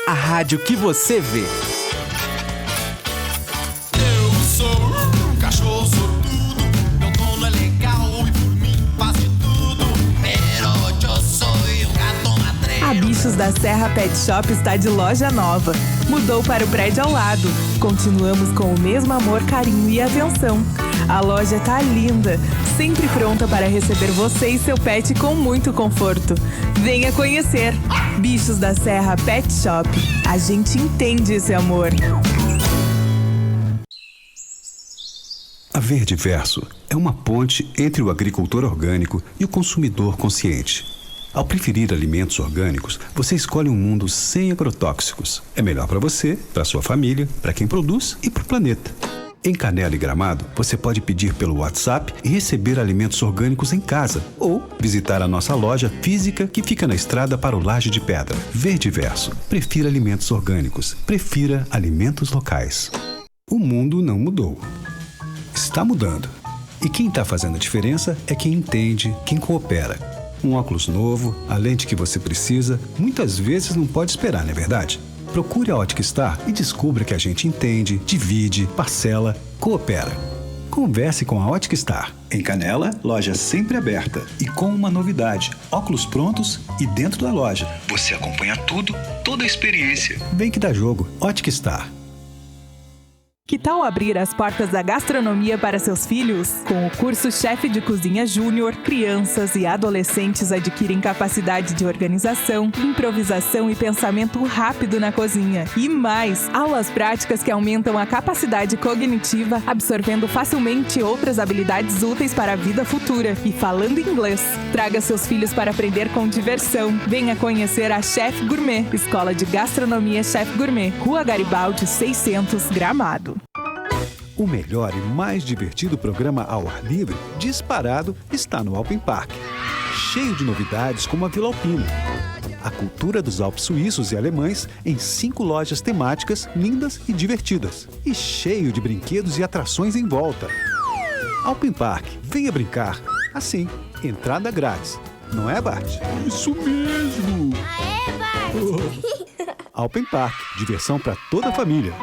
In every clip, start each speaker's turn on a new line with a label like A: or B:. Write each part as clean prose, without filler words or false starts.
A: a rádio que você vê.
B: Eu sou um cachorro sortudo, meu dono é legal e por mim faz de tudo. Pero eu sou um gato matreiro.
C: A Bichos da Serra Pet Shop está de loja nova. Mudou para o prédio ao lado. Continuamos com o mesmo amor, carinho e atenção. A loja tá linda, sempre pronta para receber você e seu pet com muito conforto. Venha conhecer. Bichos da Serra Pet Shop. A gente entende esse amor.
D: A Verde Verso é uma ponte entre o agricultor orgânico e o consumidor consciente. Ao preferir alimentos orgânicos, você escolhe um mundo sem agrotóxicos. É melhor para você, para sua família, para quem produz e para o planeta. Em Canela e Gramado, você pode pedir pelo WhatsApp e receber alimentos orgânicos em casa ou visitar a nossa loja física que fica na estrada para o Laje de Pedra. Verde Verso. Prefira alimentos orgânicos. Prefira alimentos locais. O mundo não mudou. Está mudando. E quem está fazendo a diferença é quem entende, quem coopera. Um óculos novo, a lente que você precisa, muitas vezes não pode esperar, não é verdade? Procure a Ótica Star e descubra que a gente entende, divide, parcela, coopera. Converse com a Ótica Star. Em Canela, loja sempre aberta. E com uma novidade, óculos prontos e dentro da loja. Você acompanha tudo, toda a experiência. Vem que dá jogo. Ótica Star.
C: Que tal abrir as portas da gastronomia para seus filhos? Com o curso Chefe de Cozinha Júnior, crianças e adolescentes adquirem capacidade de organização, improvisação e pensamento rápido na cozinha. E mais, aulas práticas que aumentam a capacidade cognitiva, absorvendo facilmente outras habilidades úteis para a vida futura. E falando inglês, traga seus filhos para aprender com diversão. Venha conhecer a Chef Gourmet, Escola de Gastronomia Chef Gourmet, Rua Garibaldi 600, Gramado.
D: O melhor e mais divertido programa ao ar livre, disparado, está no Alpen Park. Cheio de novidades como a Vila Alpina. A cultura dos Alpes suíços e alemães em 5 lojas temáticas lindas e divertidas. E cheio de brinquedos e atrações em volta. Alpen Park, venha brincar. Assim, entrada grátis. Não é, Bart?
B: Isso mesmo!
E: Aê, Bart!
D: Alpen Park, diversão para toda a família.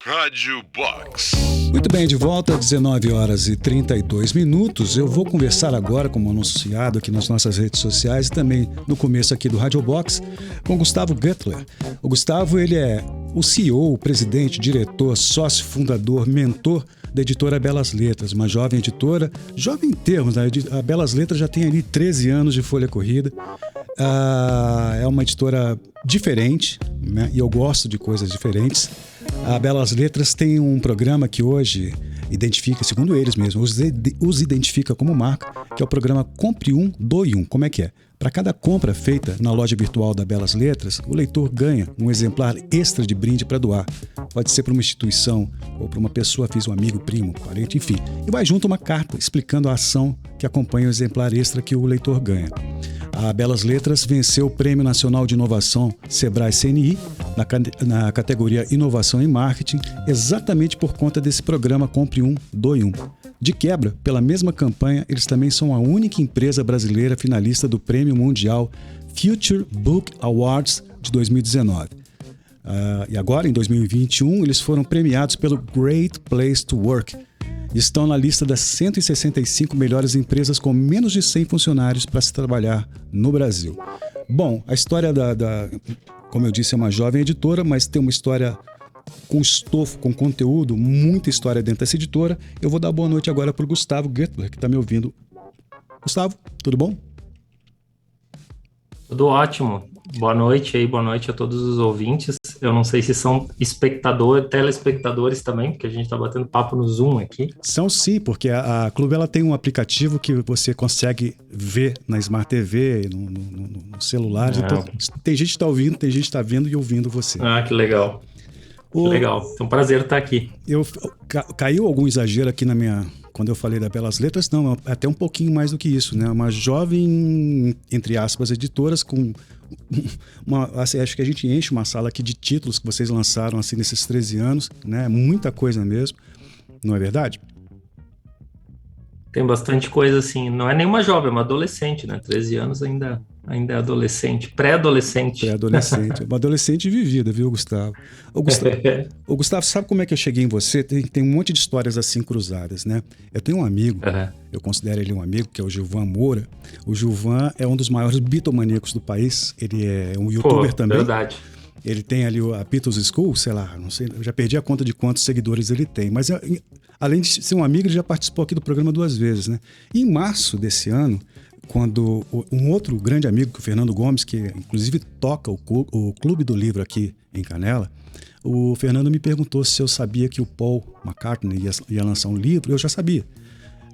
B: Rádio Box.
F: Muito bem, de volta às 19 horas e 32 minutos. Eu vou conversar agora, como anunciado aqui nas nossas redes sociais e também no começo aqui do Rádio Box, com o Gustavo Guttler. O Gustavo, ele é o CEO, o presidente, diretor, sócio, fundador, mentor da editora Belas Letras, uma jovem editora, jovem em termos, né? A Belas Letras já tem ali 13 anos de folha corrida. É uma editora diferente, né? E eu gosto de coisas diferentes. A Belas Letras tem um programa que hoje identifica, segundo eles mesmos, os identifica como marca, que é o programa Compre Um, Doe Um. Como é que é? Para cada compra feita na loja virtual da Belas Letras, o leitor ganha um exemplar extra de brinde para doar. Pode ser para uma instituição ou para uma pessoa, fiz um amigo, primo, parente, enfim. E vai junto uma carta explicando a ação que acompanha o exemplar extra que o leitor ganha. A Belas Letras venceu o Prêmio Nacional de Inovação Sebrae CNI na categoria Inovação em Marketing, exatamente por conta desse programa Compre Um, Doe Um. De quebra, pela mesma campanha, eles também são a única empresa brasileira finalista do Prêmio Mundial Future Book Awards de 2019. E agora, em 2021, eles foram premiados pelo Great Place to Work. Estão na lista das 165 melhores empresas com menos de 100 funcionários para se trabalhar no Brasil. Bom, a história como eu disse, é uma jovem editora, mas tem uma história com estofo, com conteúdo, muita história dentro dessa editora. Eu vou dar boa noite agora para o Gustavo Guttler, que está me ouvindo. Gustavo, tudo bom?
G: Tudo ótimo. Boa noite a todos os ouvintes. Eu não sei se são telespectadores também, porque a gente está batendo papo no Zoom aqui.
F: São sim, porque a Clube ela tem um aplicativo que você consegue ver na Smart TV, no celular. Então, tem gente que está ouvindo, tem gente que está vendo e ouvindo você.
G: Ah, que legal. Legal. É um prazer estar aqui.
F: Caiu algum exagero aqui quando eu falei da Belas Letras? Não, até um pouquinho mais do que isso, né? Uma jovem, entre aspas, editoras com assim, acho que a gente enche uma sala aqui de títulos que vocês lançaram assim nesses 13 anos, né? Muita coisa mesmo, não é verdade?
G: Tem bastante coisa assim, não é nenhuma jovem, é uma adolescente, né? 13 anos ainda Ainda é adolescente, pré-adolescente.
F: Pré-adolescente. Uma adolescente vivida, viu, Gustavo? Ô, Gustavo, sabe como é que eu cheguei em você? Tem um monte de histórias assim cruzadas, né? Eu tenho um amigo, eu considero ele um amigo, que é o Gilvan Moura. O Gilvan é um dos maiores bitomaníacos do país. Ele é um youtuber também.
G: Verdade.
F: Ele tem ali a Beatles School, sei lá, não sei, eu já perdi a conta de quantos seguidores ele tem. Mas além de ser um amigo, ele já participou aqui do programa 2 vezes, né? E em março desse ano, quando um outro grande amigo, que é o Fernando Gomes, que inclusive toca o Clube do Livro aqui em Canela, o Fernando me perguntou se eu sabia que o Paul McCartney ia lançar um livro. Eu já sabia.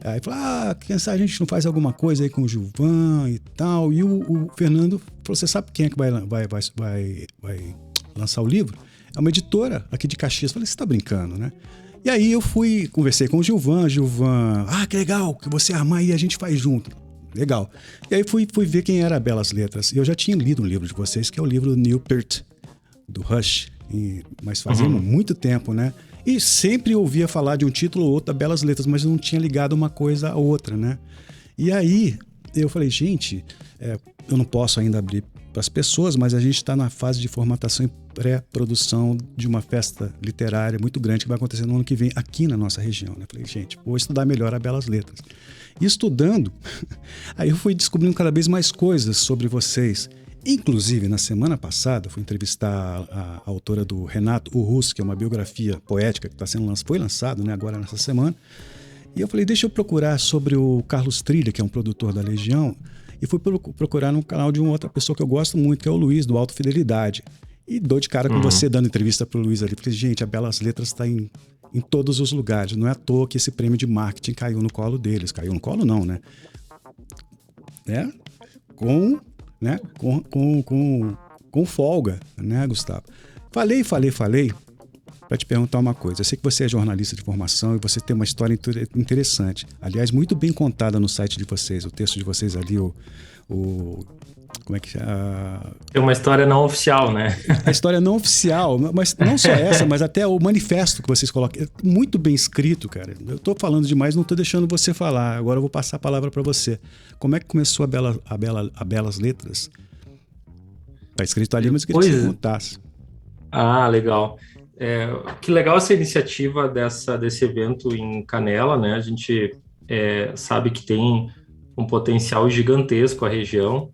F: Aí falou, quem sabe a gente não faz alguma coisa aí com o Gilvan e tal. E o Fernando falou, você sabe quem é que vai lançar o livro? É uma editora aqui de Caxias. Eu falei, você tá brincando, né? E aí eu conversei com o Gilvan, que legal, que você armar aí a gente faz junto. Legal. E aí fui ver quem era a Belas Letras. Eu já tinha lido um livro de vocês, que é o livro Neil Peart, do Rush, mas fazia muito tempo, né? E sempre ouvia falar de um título ou outro da Belas Letras, mas eu não tinha ligado uma coisa à outra, né? E aí eu falei, gente, eu não posso ainda abrir para as pessoas, mas a gente está na fase de formatação e pré-produção de uma festa literária muito grande que vai acontecer no ano que vem aqui na nossa região, né? Falei, gente, vou estudar melhor a Belas Letras. E estudando, aí eu fui descobrindo cada vez mais coisas sobre vocês. Inclusive, na semana passada, fui entrevistar a autora do Renato Urrus, que é uma biografia poética que foi lançado, né, agora nessa semana. E eu falei, deixa eu procurar sobre o Carlos Trilha, que é um produtor da Legião, e fui procurar no canal de uma outra pessoa que eu gosto muito, que é o Luiz, do Alto Fidelidade. E dou de cara com você dando entrevista para o Luiz ali. Falei, gente, a Belas Letras está em todos os lugares. Não é à toa que esse prêmio de marketing caiu no colo deles. Caiu no colo não, né? Com folga, né, Gustavo? Falei para te perguntar uma coisa. Eu sei que você é jornalista de formação e você tem uma história interessante. Aliás, muito bem contada no site de vocês. O texto de vocês ali, como é que
G: é uma história não oficial, né?
F: A história não oficial, mas não só essa, mas até o manifesto que vocês colocam. É muito bem escrito, cara. Eu tô falando demais, não tô deixando você falar. Agora eu vou passar a palavra para você. Como é que começou a Belas Letras? Tá escrito ali, mas eu queria que você contasse.
G: Legal. Que legal essa iniciativa desse evento em Canela, né? A gente sabe que tem um potencial gigantesco a região.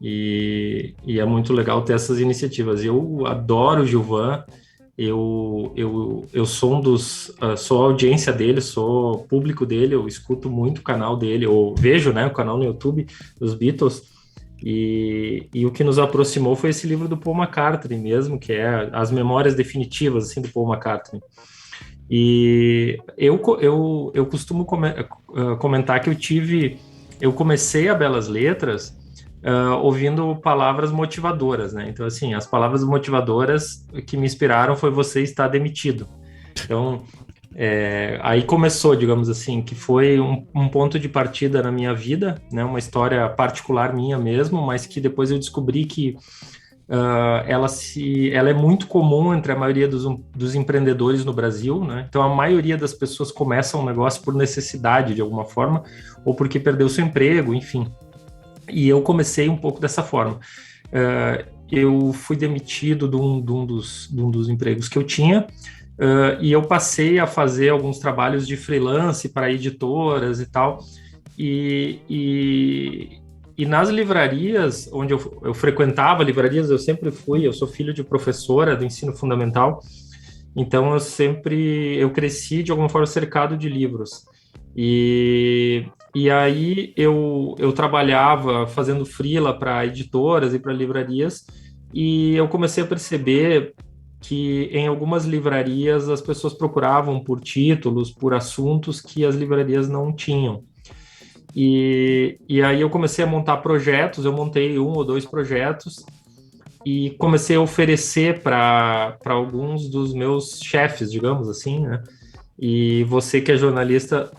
G: E é muito legal ter essas iniciativas. Eu adoro o Gilvan, eu sou sou audiência dele, sou público dele, eu escuto muito o canal dele, eu vejo, né, o canal no YouTube dos Beatles, e o que nos aproximou foi esse livro do Paul McCartney mesmo, que é As Memórias Definitivas, assim, do Paul McCartney. E eu costumo comentar que eu comecei a Belas Letras ouvindo palavras motivadoras, né? Então, assim, as palavras motivadoras que me inspiraram foi você está demitido. Então, aí começou, digamos assim, que foi um ponto de partida na minha vida, né? Uma história particular minha mesmo, mas que depois eu descobri que ela é muito comum entre a maioria dos empreendedores no Brasil, né? Então, a maioria das pessoas começam um negócio por necessidade, de alguma forma, ou porque perdeu seu emprego, enfim. E eu comecei um pouco dessa forma. Eu fui demitido de um dos empregos que eu tinha, e eu passei a fazer alguns trabalhos de freelance para editoras e tal. E nas livrarias, onde eu frequentava livrarias, eu sou filho de professora do ensino fundamental, então eu cresci de alguma forma cercado de livros. E aí eu trabalhava fazendo freela para editoras e para livrarias, e eu comecei a perceber que em algumas livrarias as pessoas procuravam por títulos, por assuntos que as livrarias não tinham. E aí eu comecei a montar projetos, eu montei 1 ou 2 projetos e comecei a oferecer para alguns dos meus chefes, digamos assim, né? E você que é jornalista,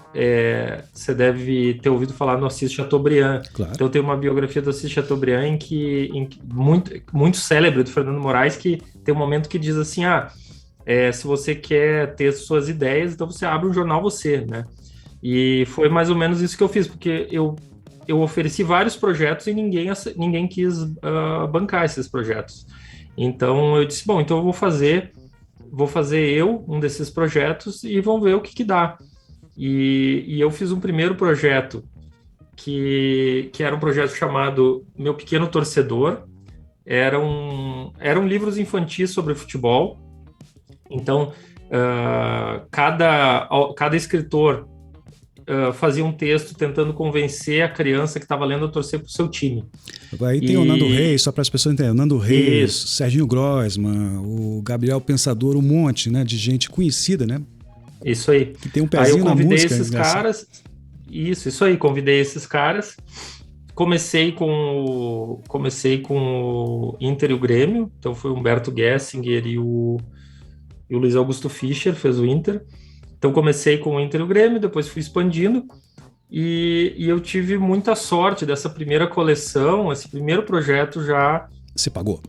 G: você deve ter ouvido falar no Assis Chateaubriand.
F: Claro.
G: Então tem uma biografia do Assis Chateaubriand em que muito célebre, do Fernando Moraes, que tem um momento que diz assim, se você quer ter suas ideias, então você abre um jornal você, né? E foi mais ou menos isso que eu fiz, porque eu eu ofereci vários projetos e ninguém quis bancar esses projetos. Então eu disse, bom, então eu vou fazer um desses projetos e vamos ver o que dá. E eu fiz um primeiro projeto que era um projeto chamado Meu Pequeno Torcedor. Eram livros infantis sobre futebol. Então, cada escritor fazia um texto tentando convencer a criança que estava lendo a torcer para o seu time.
F: Aí tem o Nando Reis, só para as pessoas entenderem, o Nando Reis, Serginho Grossman, o Gabriel Pensador, um monte, né, de gente conhecida, né?
G: Isso aí.
F: Que tem um pezinho na música. Aí eu convidei esses
G: caras, isso aí, convidei esses caras. Comecei com o Inter e o Grêmio, então foi o Humberto Gessinger e o Luiz Augusto Fischer fez o Inter. Então comecei com o Inter e o Grêmio, depois fui expandindo e eu tive muita sorte dessa primeira coleção, esse primeiro projeto já...
F: Você pagou?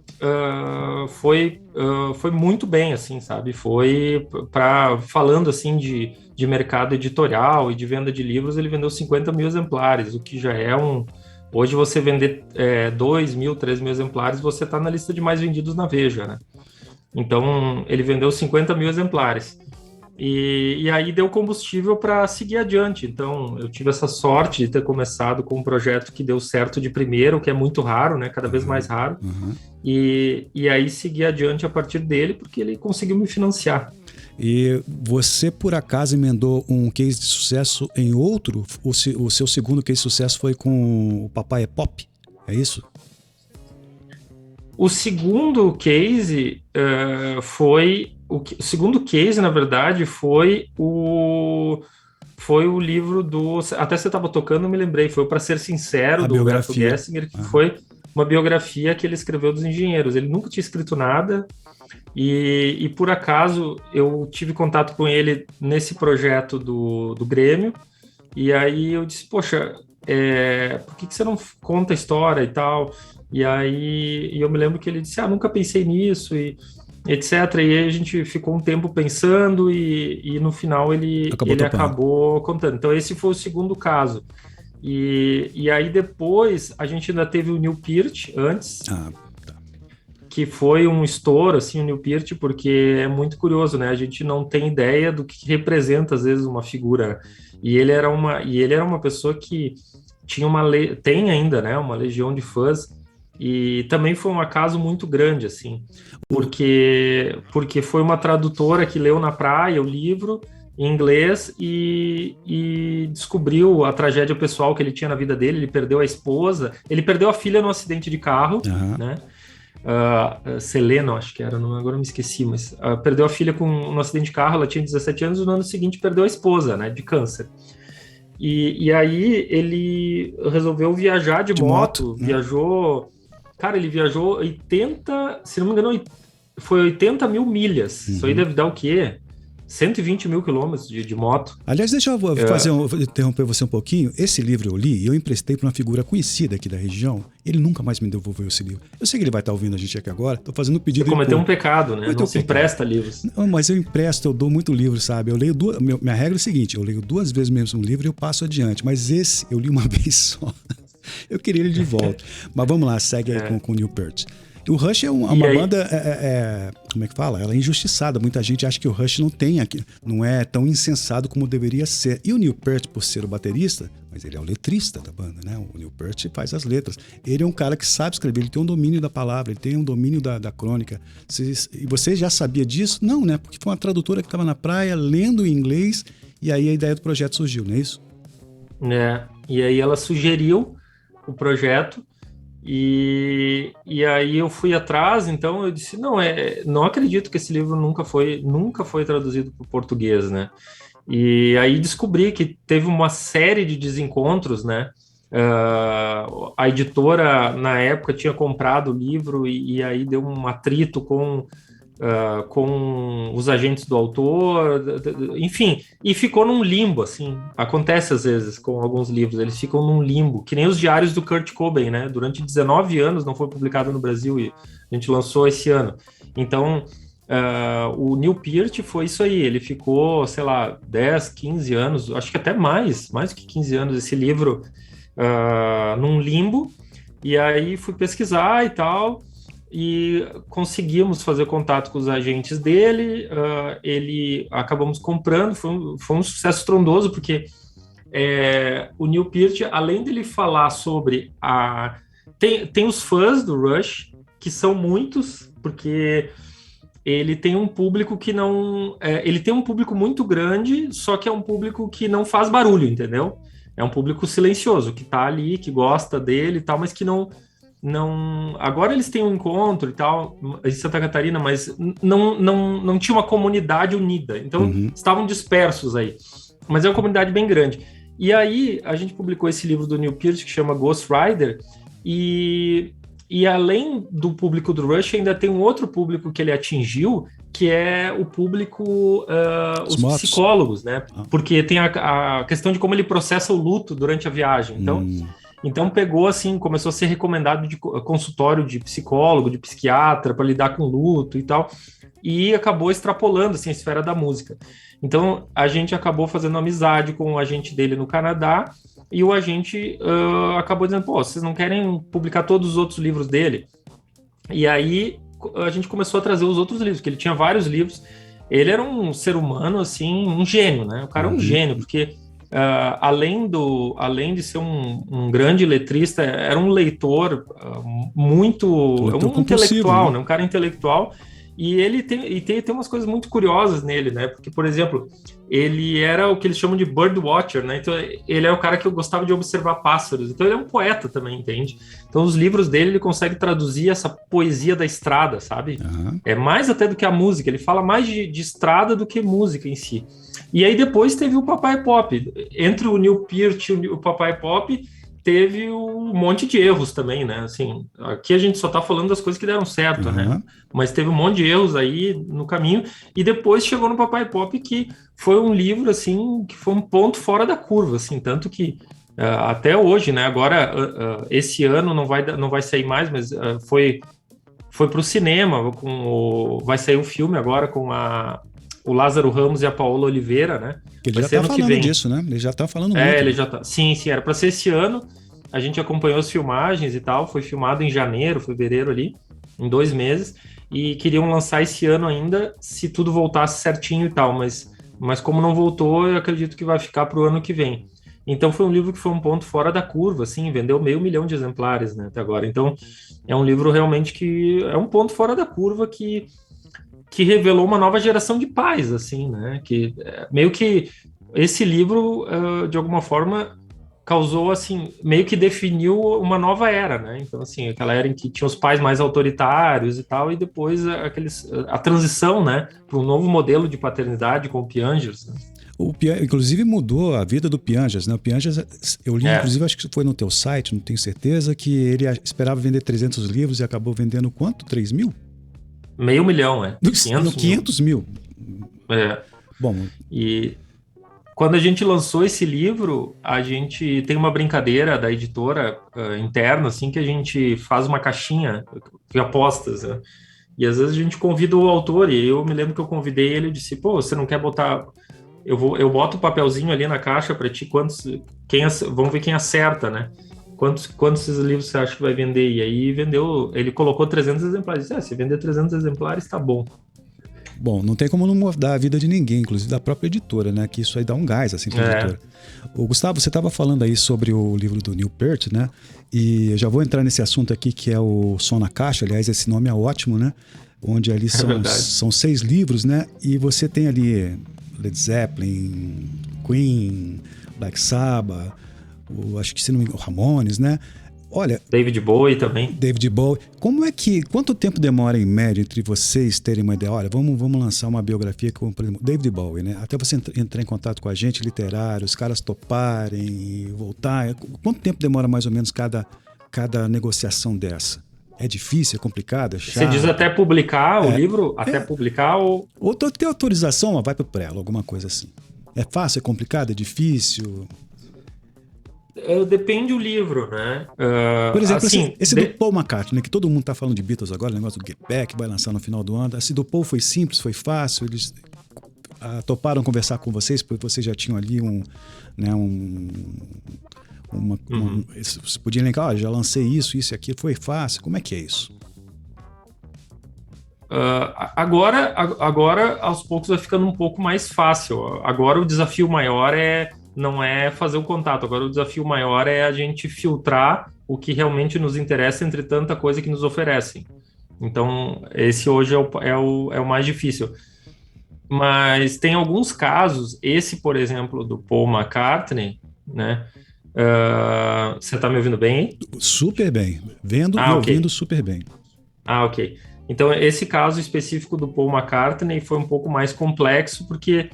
G: Foi muito bem, assim, sabe? Foi falando assim de mercado editorial e de venda de livros, ele vendeu 50 mil exemplares, o que já é Hoje você vender 2 mil, 3 mil exemplares, você está na lista de mais vendidos na Veja, né? Então, ele vendeu 50 mil exemplares. E aí deu combustível para seguir adiante. Então, eu tive essa sorte de ter começado com um projeto que deu certo de primeiro, que é muito raro, né? Cada vez mais raro. E aí segui adiante a partir dele, porque ele conseguiu me financiar.
F: E você, por acaso, emendou um case de sucesso em outro? O seu segundo case de sucesso foi com o Papai é Pop? É isso?
G: O segundo case foi... O segundo case, na verdade, foi o livro do... Até você estava tocando, eu me lembrei. Foi o Pra Ser Sincero, do Humberto Gessinger, que foi uma biografia que ele escreveu dos engenheiros. Ele nunca tinha escrito nada. E por acaso eu tive contato com ele nesse projeto do Grêmio, e aí eu disse, poxa, por que você não conta a história e tal? E aí eu me lembro que ele disse, nunca pensei nisso, e etc. E aí a gente ficou um tempo pensando e no final ele acabou contando. Então esse foi o segundo caso. E aí depois a gente ainda teve o Neil Peart antes, que foi um estouro, assim, o Neil Peart, porque é muito curioso, né? A gente não tem ideia do que representa, às vezes, uma figura. E ele era uma pessoa que tinha tem ainda, né? Uma legião de fãs. E também foi um acaso muito grande, assim, porque foi uma tradutora que leu na praia o livro em inglês e descobriu a tragédia pessoal que ele tinha na vida dele. Ele perdeu a esposa, ele perdeu a filha num acidente de carro, né? Selena, acho que era, agora me esqueci, mas perdeu a filha num acidente de carro, ela tinha 17 anos, e no ano seguinte perdeu a esposa, né, de câncer. E aí ele resolveu viajar de moto, né? Ele viajou 80, se não me engano, foi 80 mil milhas. Isso aí deve dar o quê? 120 mil quilômetros de moto.
F: Aliás, deixa eu interromper você um pouquinho. Esse livro eu li e eu emprestei para uma figura conhecida aqui da região. Ele nunca mais me devolveu esse livro. Eu sei que ele vai estar ouvindo a gente aqui agora. Estou fazendo um pedido.
G: Você cometeu um pecado, né? Não se empresta livros.
F: Não, mas eu empresto, eu dou muito livro, sabe? Eu leio minha regra é o seguinte, eu leio 2 vezes mesmo um livro e eu passo adiante. Mas esse eu li uma vez só. Eu queria ele de volta. Mas vamos lá, segue aí com o Neil Peart. O Rush é uma banda, como é que fala? Ela é injustiçada. Muita gente acha que o Rush não é tão insensado como deveria ser. E o Neil Peart, por ser o baterista, mas ele é o letrista da banda, né? O Neil Peart faz as letras. Ele é um cara que sabe escrever, ele tem um domínio da palavra, ele tem um domínio da crônica. E você já sabia disso? Não, né? Porque foi uma tradutora que estava na praia, lendo em inglês, e aí a ideia do projeto surgiu, não é isso?
G: E aí ela sugeriu o projeto, e aí eu fui atrás. Então eu disse, não acredito que esse livro nunca foi traduzido para o português, né? E aí descobri que teve uma série de desencontros, né? A editora, na época, tinha comprado o livro e aí deu um atrito com os agentes do autor, enfim, e ficou num limbo, assim. Acontece às vezes com alguns livros, eles ficam num limbo, que nem os diários do Kurt Cobain, né? Durante 19 anos não foi publicado no Brasil e a gente lançou esse ano. Então, o Neil Peart foi isso aí, ele ficou, sei lá, 10, 15 anos, acho que até mais do que 15 anos. Esse livro num limbo, e aí fui pesquisar e tal, e conseguimos fazer contato com os agentes dele, acabamos comprando, foi um sucesso estrondoso, porque o Neil Peart, além dele falar sobre tem os fãs do Rush, que são muitos, porque ele tem um público que não... ele tem um público muito grande, só que é um público que não faz barulho, entendeu? É um público silencioso, que tá ali, que gosta dele e tal, mas que não... Agora eles têm um encontro e tal, em Santa Catarina, mas não tinha uma comunidade unida. Então, estavam dispersos aí. Mas é uma comunidade bem grande. E aí, a gente publicou esse livro do Neil Peart, que chama Ghost Rider, e além do público do Rush, ainda tem um outro público que ele atingiu, que é o público, os psicólogos, né? Porque tem a questão de como ele processa o luto durante a viagem. Então pegou assim, começou a ser recomendado de consultório de psicólogo, de psiquiatra, para lidar com luto e tal, e acabou extrapolando assim, a esfera da música. Então a gente acabou fazendo amizade com o agente dele no Canadá, e o agente acabou dizendo, pô, vocês não querem publicar todos os outros livros dele? E aí a gente começou a trazer os outros livros, que ele tinha vários livros. Ele era um ser humano, assim, um gênio, né? O cara é um gênio, porque além de ser um grande letrista, era um leitor um intelectual, né? Um cara intelectual. E ele tem umas coisas muito curiosas nele, né? Porque, por exemplo, ele era o que eles chamam de bird watcher, né? Então, ele é o cara que gostava de observar pássaros. Então, ele é um poeta também, entende? Então, os livros dele, ele consegue traduzir essa poesia da estrada, sabe? É mais até do que a música. Ele fala mais de estrada do que música em si. E aí, depois, teve o Papai Pop. Entre o Neil Peart e o Papai Pop, teve um monte de erros também, né? Assim, aqui a gente só tá falando das coisas que deram certo, né? Mas teve um monte de erros aí no caminho, e depois chegou no Papai Pop, que foi um livro, assim, que foi um ponto fora da curva, assim, tanto que até hoje, né? Agora, esse ano não vai sair mais, mas foi pro cinema, vai sair um filme agora com o Lázaro Ramos e a Paola Oliveira, né?
F: Ele já tá falando disso, né? Ele já tá falando muito.
G: Ele já tá. Sim, era para ser esse ano. A gente acompanhou as filmagens e tal. Foi filmado em janeiro, fevereiro ali, em 2 meses. E queriam lançar esse ano ainda, se tudo voltasse certinho e tal. Mas como não voltou, eu acredito que vai ficar pro ano que vem. Então foi um livro que foi um ponto fora da curva, assim, vendeu 500 mil de exemplares, né, até agora. Então é um livro realmente que é um ponto fora da curva que revelou uma nova geração de pais, assim, né? Que meio que esse livro, de alguma forma, causou, assim, meio que definiu uma nova era, né? Então, assim, aquela era em que tinha os pais mais autoritários e tal, e depois a transição, né, para um novo modelo de paternidade com o Piangers, né?
F: Inclusive mudou a vida do Piangers, né? O Piangers, eu li, inclusive, acho que foi no teu site, não tenho certeza, que ele esperava vender 300 livros e acabou vendendo quanto? 3 mil?
G: 500 mil,
F: 500 mil. Bom.
G: E quando a gente lançou esse livro, a gente tem uma brincadeira da editora interna, assim, que a gente faz uma caixinha de apostas, né? E às vezes a gente convida o autor, e eu me lembro que eu convidei ele e disse, pô, você não quer botar... Eu boto o papelzinho ali na caixa para ti, vamos ver quem acerta, né? Quantos livros você acha que vai vender? E aí vendeu, ele colocou 300 exemplares. Se vender 300 exemplares, tá bom.
F: Bom, não tem como não mudar a vida de ninguém, inclusive da própria editora, né? Que isso aí dá um gás, assim, pra editora. O Gustavo, você estava falando aí sobre o livro do Neil Peart, né? E eu já vou entrar nesse assunto aqui, que é o Som na Caixa. Aliás, esse nome é ótimo, né? Onde ali são 6 livros, né? E você tem ali Led Zeppelin, Queen, Black Sabbath, acho que se não me engano, Ramones, né? Olha,
G: David Bowie também.
F: David Bowie. Quanto tempo demora em média entre vocês terem uma ideia? Olha, vamos lançar uma biografia com, por exemplo, David Bowie, né? Até você entrar em contato com a gente literário, os caras toparem e voltar. Quanto tempo demora mais ou menos cada negociação dessa? É difícil, é complicado, é chato?
G: Você diz até publicar o livro? Até publicar ou...
F: Ou ter autorização, vai para o prelo, alguma coisa assim. É fácil, é complicado, é difícil?
G: Depende do livro, né?
F: Por exemplo,
G: assim,
F: esse do Paul McCartney, né, que todo mundo tá falando de Beatles agora, o negócio do Get Back, vai lançar no final do ano. Esse do Paul foi simples, foi fácil, eles toparam conversar com vocês, porque vocês já tinham ali Você podia elencar, já lancei isso e aquilo, foi fácil. Como é que é isso?
G: Agora, aos poucos, vai ficando um pouco mais fácil. Agora o desafio maior não é fazer o contato, agora o desafio maior é a gente filtrar o que realmente nos interessa entre tanta coisa que nos oferecem. Então, esse hoje é o mais difícil. Mas tem alguns casos, esse, por exemplo, do Paul McCartney, né? Você está me ouvindo bem, hein?
F: Super bem. Vendo e ouvindo super bem.
G: Ok. Então, esse caso específico do Paul McCartney foi um pouco mais complexo, porque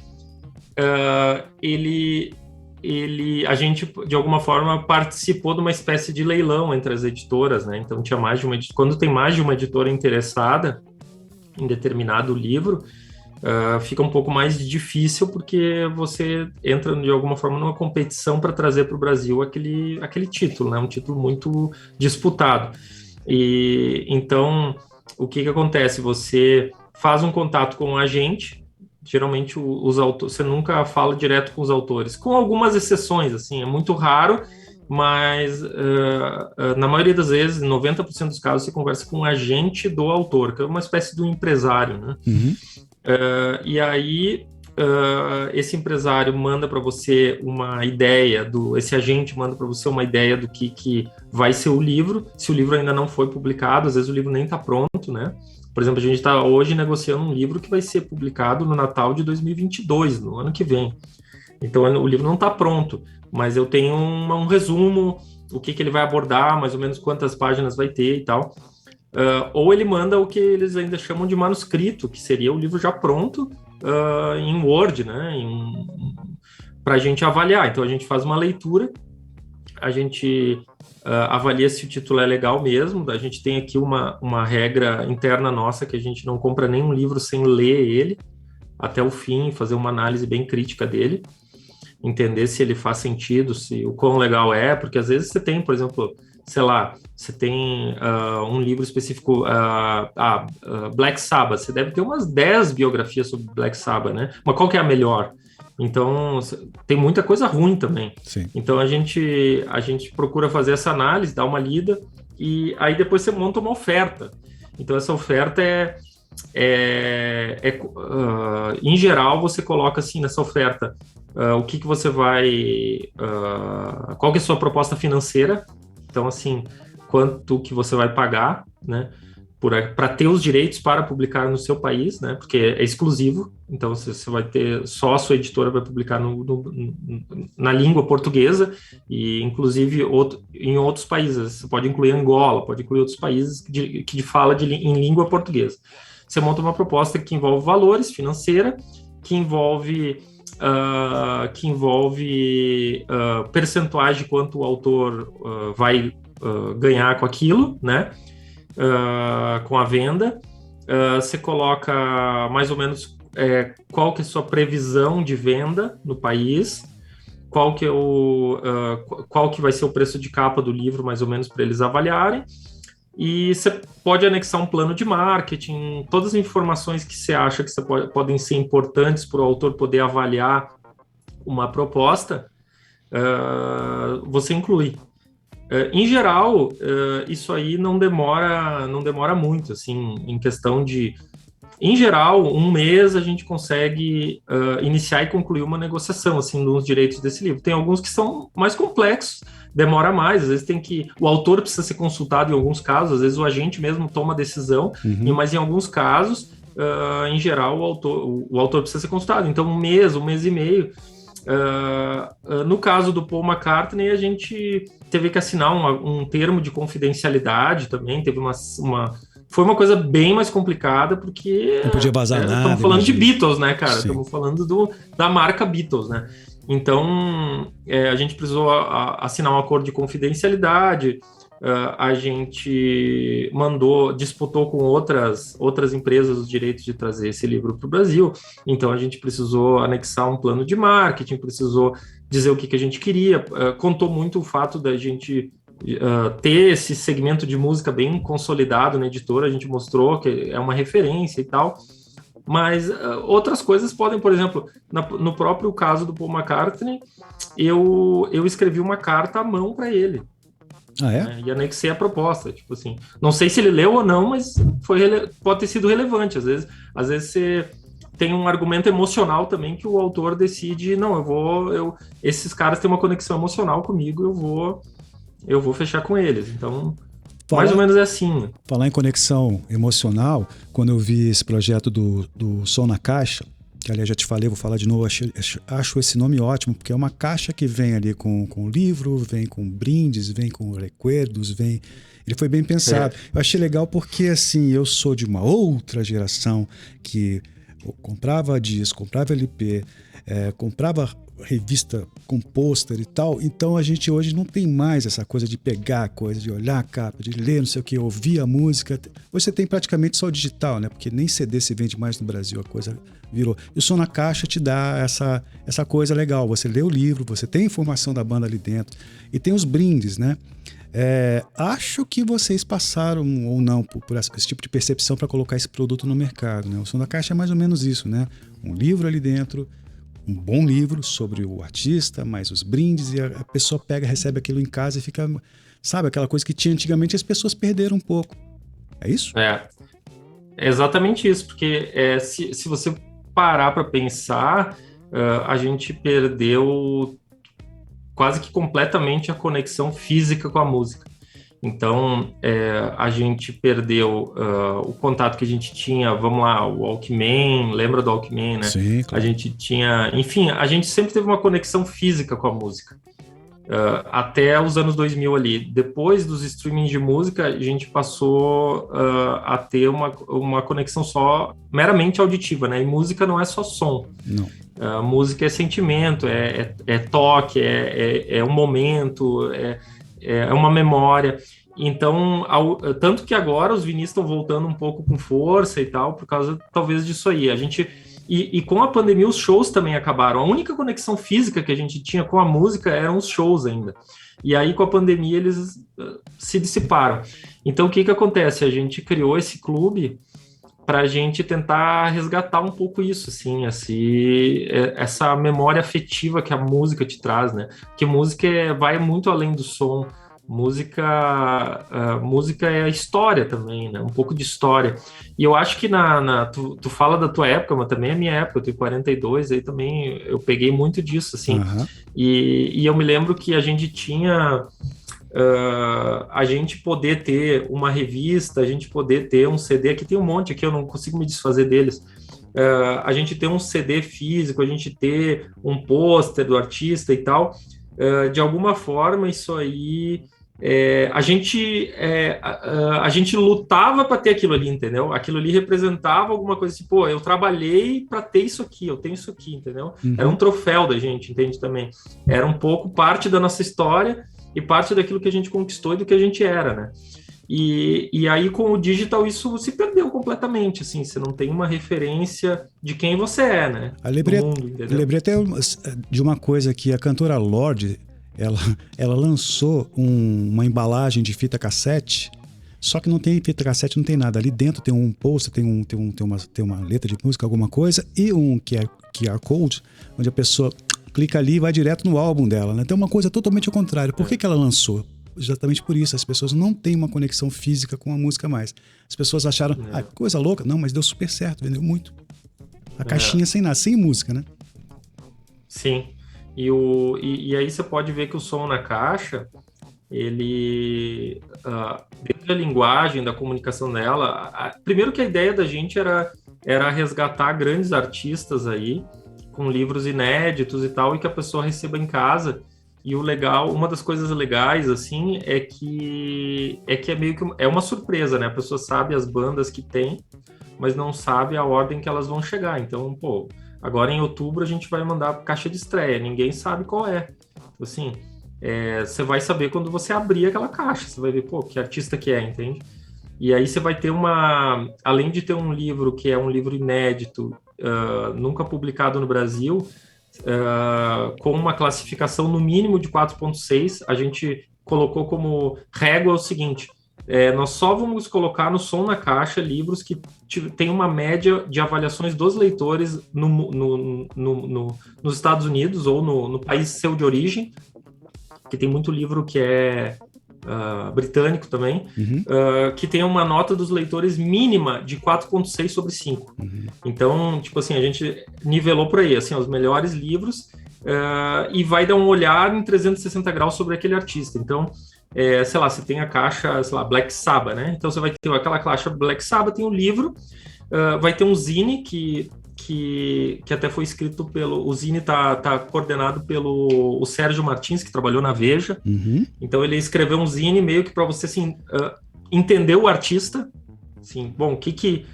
G: a gente, de alguma forma, participou de uma espécie de leilão entre as editoras, né? Então, tinha mais de uma editora. Quando tem mais de uma editora interessada em determinado livro, fica um pouco mais difícil, porque você entra, de alguma forma, numa competição para trazer para o Brasil aquele título, né? Um título muito disputado. E, então, o que acontece? Você faz um contato com um agente. Geralmente os autores, você nunca fala direto com os autores, com algumas exceções, assim, é muito raro, mas na maioria das vezes, 90% dos casos, você conversa com um agente do autor, que é uma espécie de um empresário, né?
F: Uhum.
G: E aí esse empresário manda para você uma ideia, esse agente manda para você uma ideia do que vai ser o livro, se o livro ainda não foi publicado, às vezes o livro nem está pronto, né? Por exemplo, a gente está hoje negociando um livro que vai ser publicado no Natal de 2022, no ano que vem. Então, o livro não está pronto, mas eu tenho um resumo, o que ele vai abordar, mais ou menos quantas páginas vai ter e tal. Ou ele manda o que eles ainda chamam de manuscrito, que seria o livro já pronto, em Word, né? Para a gente avaliar. Então, a gente faz uma leitura, a gente avalia se o título é legal mesmo. A gente tem aqui uma regra interna nossa, que a gente não compra nenhum livro sem ler ele até o fim, fazer uma análise bem crítica dele, entender se ele faz sentido, se o quão legal é, porque às vezes você tem, por exemplo, sei lá, você tem um livro específico, Black Sabbath, você deve ter umas 10 biografias sobre Black Sabbath, né? Mas qual que é a melhor? Então, tem muita coisa ruim também.
F: Sim.
G: Então, a gente procura fazer essa análise, dar uma lida, e aí depois você monta uma oferta. Então, essa oferta em geral, você coloca assim nessa oferta o que você vai... qual que é a sua proposta financeira? Então, assim, quanto que você vai pagar, né? Para ter os direitos para publicar no seu país, né? Porque é exclusivo, então você vai ter, só a sua editora vai publicar na língua portuguesa, e inclusive em outros países, você pode incluir Angola, pode incluir outros países que fala em língua portuguesa. Você monta uma proposta que envolve valores, financeira, que envolve percentuais de quanto o autor vai ganhar com aquilo, né? Com a venda, você coloca mais ou menos qual que é a sua previsão de venda no país, qual que vai ser o preço de capa do livro, mais ou menos, para eles avaliarem, e você pode anexar um plano de marketing, todas as informações que você acha que podem ser importantes para o autor poder avaliar uma proposta, você inclui. Em geral, isso aí não demora muito, assim, em questão de... Em geral, um mês a gente consegue iniciar e concluir uma negociação, assim, dos direitos desse livro. Tem alguns que são mais complexos, demora mais, às vezes o autor precisa ser consultado em alguns casos, às vezes o agente mesmo toma a decisão, mas em alguns casos, em geral, o autor precisa ser consultado. Então, um mês e meio. No caso do Paul McCartney, a gente teve que assinar um termo de confidencialidade também, foi uma coisa bem mais complicada, porque
F: não podia vazar nada.
G: Estamos falando de Beatles, né, cara?
F: Sim.
G: Estamos falando da marca Beatles, né? Então, a gente precisou assinar um acordo de confidencialidade, a gente disputou com outras empresas os direitos de trazer esse livro para o Brasil, então a gente precisou anexar um plano de marketing, precisou dizer o que a gente queria, contou muito o fato da gente ter esse segmento de música bem consolidado na editora, a gente mostrou que é uma referência e tal, Mas outras coisas podem, por exemplo, no próprio caso do Paul McCartney, eu escrevi uma carta à mão para ele.
F: Ah, é?
G: Né? E anexei a proposta, tipo assim. Não sei se ele leu ou não, mas pode ter sido relevante. Às vezes você tem um argumento emocional também que o autor decide, não, esses caras têm uma conexão emocional comigo, eu vou fechar com eles. Então, mais ou menos é assim. Né?
F: Falar em conexão emocional, quando eu vi esse projeto do Som na Caixa, que aliás já te falei, vou falar de novo, acho esse nome ótimo, porque é uma caixa que vem ali com livro, vem com brindes, vem com recuerdos, ele foi bem pensado. Eu achei legal porque, assim, eu sou de uma outra geração que comprava disco, comprava LP, comprava revista com pôster e tal, então a gente hoje não tem mais essa coisa de pegar a coisa, de olhar a capa, de ler não sei o que, ouvir a música. Você tem praticamente só o digital, né? Porque nem CD se vende mais no Brasil, a coisa virou. E o Som na Caixa te dá essa coisa legal, você lê o livro, você tem a informação da banda ali dentro e tem os brindes, né? Acho que vocês passaram ou não por esse tipo de percepção para colocar esse produto no mercado, né? O Som da Caixa é mais ou menos isso, né? Um livro ali dentro, um bom livro sobre o artista, mais os brindes, e a pessoa pega, recebe aquilo em casa e fica, sabe, aquela coisa que tinha antigamente, as pessoas perderam um pouco. É isso?
G: É exatamente isso, porque se você parar para pensar, a gente perdeu quase que completamente a conexão física com a música. Então, a gente perdeu o contato que a gente tinha, vamos lá, o Walkman, lembra do Walkman, né?
F: Sim, claro.
G: A gente tinha... Enfim, a gente sempre teve uma conexão física com a música. Até os anos 2000 ali. Depois dos streamings de música, a gente passou a ter uma conexão só meramente auditiva, né? E música não é só som.
F: Não.
G: Música é sentimento, é toque, é um momento, é uma memória. Então, tanto que agora os vinis estão voltando um pouco com força e tal, por causa talvez disso aí. E com a pandemia os shows também acabaram. A única conexão física que a gente tinha com a música eram os shows ainda. E aí com a pandemia eles se dissiparam. Então o que acontece? A gente criou esse clube para a gente tentar resgatar um pouco isso, assim, essa memória afetiva que a música te traz, né? Porque música vai muito além do som. Música é a história também, né? Um pouco de história. E eu acho que tu fala da tua época, mas também é a minha época, eu tenho 42, aí também eu peguei muito disso, assim.
F: Uhum.
G: E eu me lembro que a gente tinha... a gente poder ter uma revista, a gente poder ter um CD, aqui tem um monte aqui, eu não consigo me desfazer deles. A gente ter um CD físico, a gente ter um pôster do artista e tal, de alguma forma isso aí a gente lutava para ter aquilo ali, entendeu? Aquilo ali representava alguma coisa assim, pô, eu trabalhei para ter isso aqui, eu tenho isso aqui, entendeu?
F: Uhum.
G: Era um troféu da gente, entende também? Era um pouco parte da nossa história e parte daquilo que a gente conquistou e do que a gente era, né? E aí com o digital isso se perdeu completamente, assim, você não tem uma referência de quem você é, né?
F: Eu lembrei até de uma coisa que a cantora Lorde, ela lançou uma embalagem de fita cassete, só que não tem fita cassete, não tem nada. Ali dentro tem um poster, tem uma letra de música, alguma coisa, e um QR Code, onde a pessoa clica ali e vai direto no álbum dela, né? Tem uma coisa totalmente ao contrário. Por que ela lançou? Exatamente por isso, as pessoas não têm uma conexão física com a música mais. As pessoas acharam, coisa louca, não, mas deu super certo, vendeu muito. A caixinha sem nada, sem música, né?
G: Sim. E aí você pode ver que o Som na Caixa, ele, desde a linguagem, da comunicação dela, primeiro que a ideia da gente era resgatar grandes artistas aí, com livros inéditos e tal, e que a pessoa receba em casa. E o legal, uma das coisas legais, assim, é que é meio que uma surpresa, né? A pessoa sabe as bandas que tem, mas não sabe a ordem que elas vão chegar. Então, pô, agora em outubro a gente vai mandar caixa de estreia, ninguém sabe qual é. Assim, você vai saber quando você abrir aquela caixa, você vai ver, pô, que artista que é, entende? E aí você vai ter além de ter um livro que é um livro inédito, nunca publicado no Brasil, com uma classificação no mínimo de 4.6, a gente colocou como régua o seguinte: nós só vamos colocar no Som na Caixa livros que tem uma média de avaliações dos leitores nos Estados Unidos ou no país seu de origem, que tem muito livro que é britânico também, que tem uma nota dos leitores mínima de 4,6 sobre 5. Então, tipo assim, a gente nivelou por aí, assim, os melhores livros, e vai dar um olhar em 360 graus sobre aquele artista. Então, sei lá, você tem a caixa, sei lá, Black Sabbath, né? Então você vai ter aquela caixa Black Sabbath, tem um livro, vai ter um zine que até foi escrito o zine tá coordenado pelo Sérgio Martins, que trabalhou na Veja. Então ele escreveu um zine meio que para você, assim, entender o artista, assim, bom, o que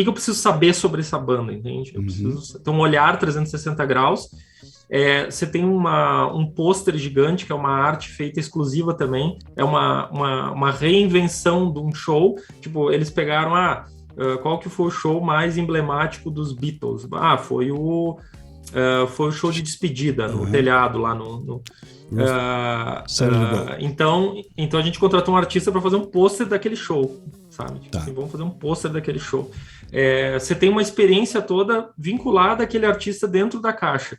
G: eu preciso saber sobre essa banda, entende? Eu preciso ter um olhar 360 graus. Você tem um pôster gigante, que é uma arte feita exclusiva também, é uma reinvenção de um show. Tipo, eles pegaram, qual que foi o show mais emblemático dos Beatles? Foi o show de despedida no telhado lá então a gente contratou um artista para fazer um pôster daquele show, sabe? Tipo assim, vamos fazer um pôster daquele show. Você tem uma experiência toda vinculada àquele artista dentro da caixa.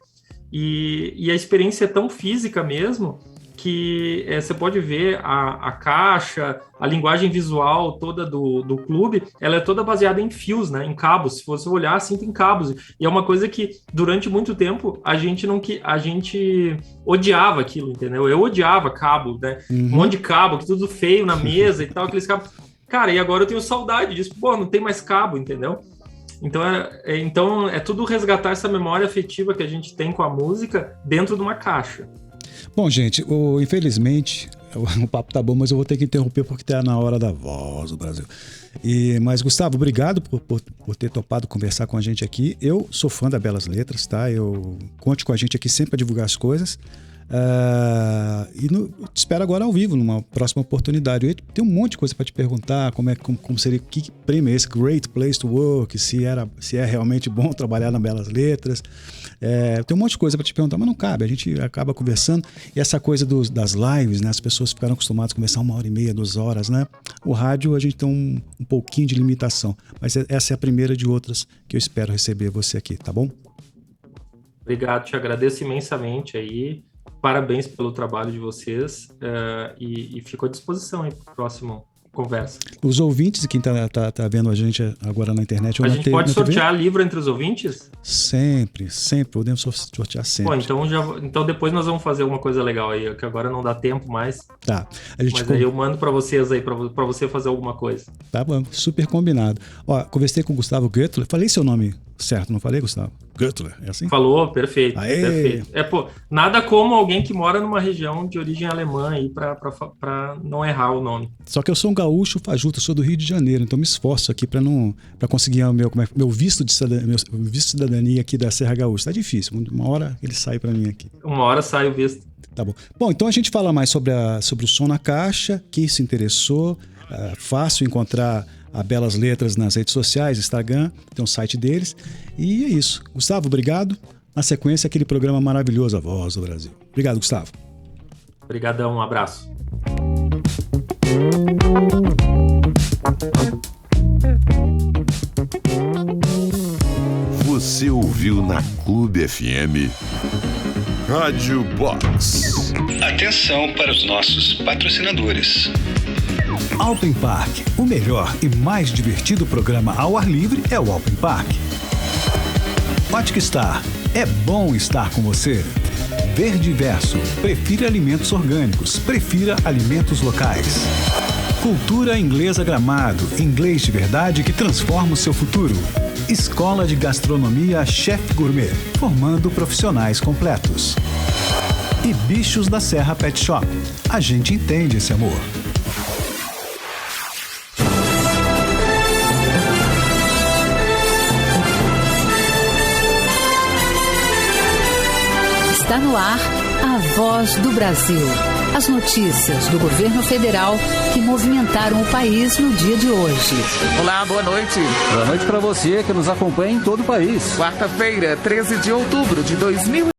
G: E a experiência é tão física mesmo que você pode ver a caixa, a linguagem visual toda do clube, ela é toda baseada em fios, né, em cabos. Se você olhar, assim, tem cabos. E é uma coisa que, durante muito tempo, a gente odiava aquilo, entendeu? Eu odiava cabo, né? Um monte de cabo, que tudo feio na mesa e tal, aqueles cabos. Cara, e agora eu tenho saudade disso. Pô, não tem mais cabo, entendeu? Então é tudo resgatar essa memória afetiva que a gente tem com a música dentro de uma caixa.
F: Bom, gente, infelizmente o papo tá bom, mas eu vou ter que interromper porque tá na hora da Voz do Brasil. Mas, Gustavo, obrigado por ter topado conversar com a gente aqui. Eu sou fã da Belas Letras, tá? Conte com a gente aqui sempre para divulgar as coisas. Te espero agora ao vivo, numa próxima oportunidade. Tem um monte de coisa para te perguntar, como seria, que prêmio é esse, Great Place to Work, se é realmente bom trabalhar na Belas Letras. Tem um monte de coisa para te perguntar, mas não cabe, a gente acaba conversando. E essa coisa das lives, né? As pessoas ficaram acostumadas a conversar 1h30, 2 horas, né? O rádio a gente tem um pouquinho de limitação, mas essa é a primeira de outras que eu espero receber você aqui, tá bom?
G: Obrigado, te agradeço imensamente aí. Parabéns pelo trabalho de vocês, e fico à disposição aí para o próximo conversa.
F: Os ouvintes, quem tá vendo a gente agora na internet...
G: A gente pode sortear livro entre os ouvintes?
F: Sempre, podemos sortear sempre.
G: Pô, então depois nós vamos fazer uma coisa legal aí, que agora não dá tempo mais.
F: Tá.
G: Mas aí eu mando para vocês aí, para você fazer alguma coisa.
F: Tá bom, super combinado. Ó, conversei com o Gustavo Goettler, falei seu nome certo, não falei, Gustavo? Goettler, é assim?
G: Falou, perfeito.
F: Aê!
G: Perfeito. Nada como alguém que mora numa região de origem alemã aí para não errar o nome.
F: Só que eu sou um gaúcho fajuto, eu sou do Rio de Janeiro, então me esforço aqui para conseguir o meu visto de cidadania aqui da Serra Gaúcha. Tá difícil, uma hora ele sai para mim aqui.
G: Uma hora sai o visto.
F: Tá bom. Bom, então a gente fala mais sobre o Som na Caixa, quem se interessou, fácil encontrar a Belas Letras nas redes sociais, Instagram, tem um site deles. E é isso. Gustavo, obrigado. Na sequência, aquele programa maravilhoso, A Voz do Brasil. Obrigado, Gustavo.
G: Obrigadão, um abraço.
A: Você ouviu na Clube FM Rádio Box.
H: Atenção para os nossos patrocinadores.
D: Alpen Park, o melhor e mais divertido programa ao ar livre é o Alpen Park. Ótica Star, é bom estar com você. Verde Verso, prefira alimentos orgânicos, prefira alimentos locais. Cultura Inglesa Gramado, inglês de verdade que transforma o seu futuro. Escola de Gastronomia Chef Gourmet, formando profissionais completos. E Bichos da Serra Pet Shop, a gente entende esse amor.
I: Está no ar a Voz do Brasil. As notícias do governo federal que movimentaram o país no dia de hoje.
J: Olá, boa noite.
K: Boa noite para você que nos acompanha em todo o país.
J: Quarta-feira, 13 de outubro de 2020.